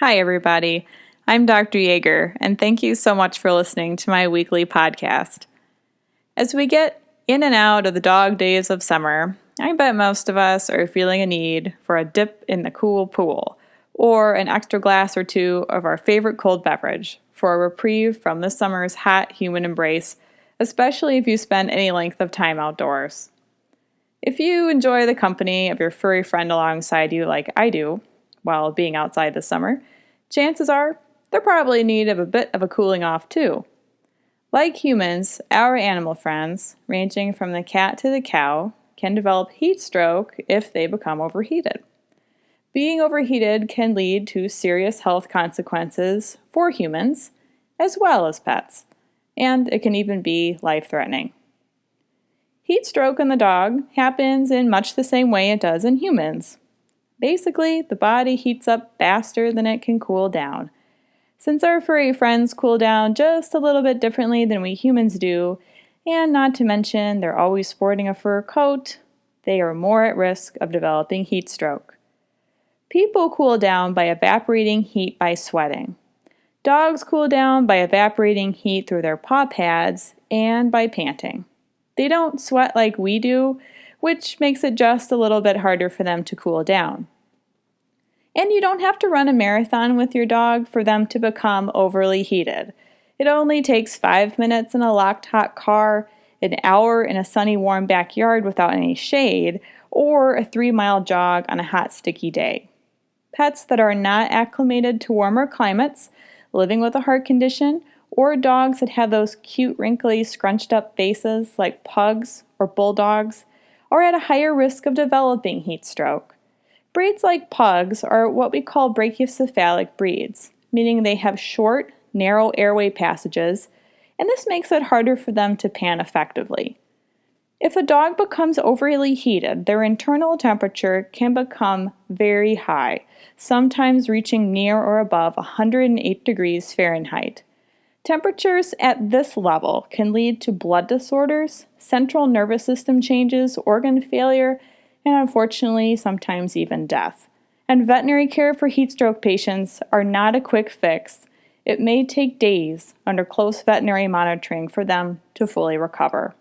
Hi, everybody. I'm Dr. Yeager, and thank you so much for listening to my weekly podcast. As we get in and out of the dog days of summer, I bet most of us are feeling a need for a dip in the cool pool, or an extra glass or two of our favorite cold beverage for a reprieve from this summer's hot human embrace, especially if you spend any length of time outdoors. If you enjoy the company of your furry friend alongside you like I do, while being outside this summer, chances are they're probably in need of a bit of a cooling off too. Like humans, our animal friends, ranging from the cat to the cow, can develop heat stroke if they become overheated. Being overheated can lead to serious health consequences for humans as well as pets, and it can even be life-threatening. Heat stroke in the dog happens in much the same way it does in humans. Basically, the body heats up faster than it can cool down. Since our furry friends cool down just a little bit differently than we humans do, and not to mention they're always sporting a fur coat, they are more at risk of developing heat stroke. People cool down by evaporating heat by sweating. Dogs cool down by evaporating heat through their paw pads and by panting. They don't sweat like we do, which makes it just a little bit harder for them to cool down. And you don't have to run a marathon with your dog for them to become overly heated. It only takes 5 minutes in a locked hot car, an hour in a sunny warm backyard without any shade, or a 3-mile jog on a hot sticky day. Pets that are not acclimated to warmer climates, living with a heart condition, or dogs that have those cute wrinkly scrunched up faces like pugs or bulldogs, are at a higher risk of developing heat stroke. Breeds like pugs are what we call brachycephalic breeds, meaning they have short, narrow airway passages, and this makes it harder for them to pant effectively. If a dog becomes overly heated, their internal temperature can become very high, sometimes reaching near or above 108 degrees Fahrenheit. Temperatures at this level can lead to blood disorders, central nervous system changes, organ failure, and unfortunately, sometimes even death. And veterinary care for heat stroke patients are not a quick fix. It may take days under close veterinary monitoring for them to fully recover.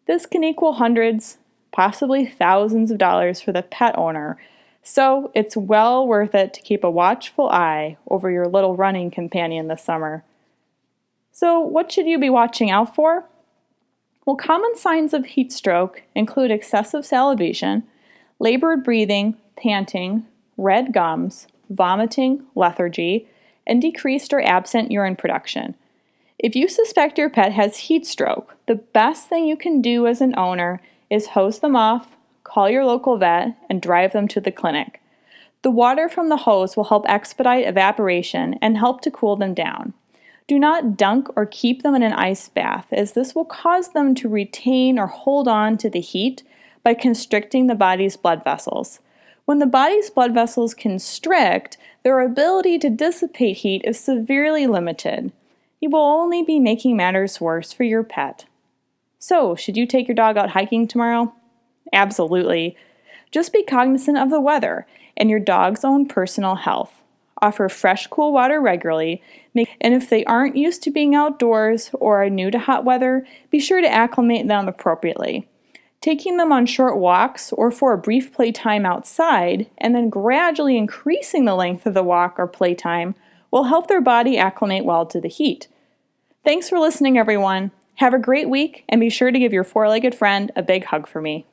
This can equal hundreds, possibly thousands of dollars for the pet owner, so it's well worth it to keep a watchful eye over your little running companion this summer. So, what should you be watching out for? Well, common signs of heat stroke include excessive salivation, labored breathing, panting, red gums, vomiting, lethargy, and decreased or absent urine production. If you suspect your pet has heat stroke, the best thing you can do as an owner is hose them off, call your local vet, and drive them to the clinic. The water from the hose will help expedite evaporation and help to cool them down. Do not dunk or keep them in an ice bath, as this will cause them to retain or hold on to the heat by constricting the body's blood vessels. When the body's blood vessels constrict, their ability to dissipate heat is severely limited. You will only be making matters worse for your pet. So, should you take your dog out hiking tomorrow? Absolutely. Just be cognizant of the weather and your dog's own personal health. Offer fresh, cool water regularly, and if they aren't used to being outdoors or are new to hot weather, be sure to acclimate them appropriately. Taking them on short walks or for a brief playtime outside, and then gradually increasing the length of the walk or playtime will help their body acclimate well to the heat. Thanks for listening, everyone. Have a great week, and be sure to give your four-legged friend a big hug for me.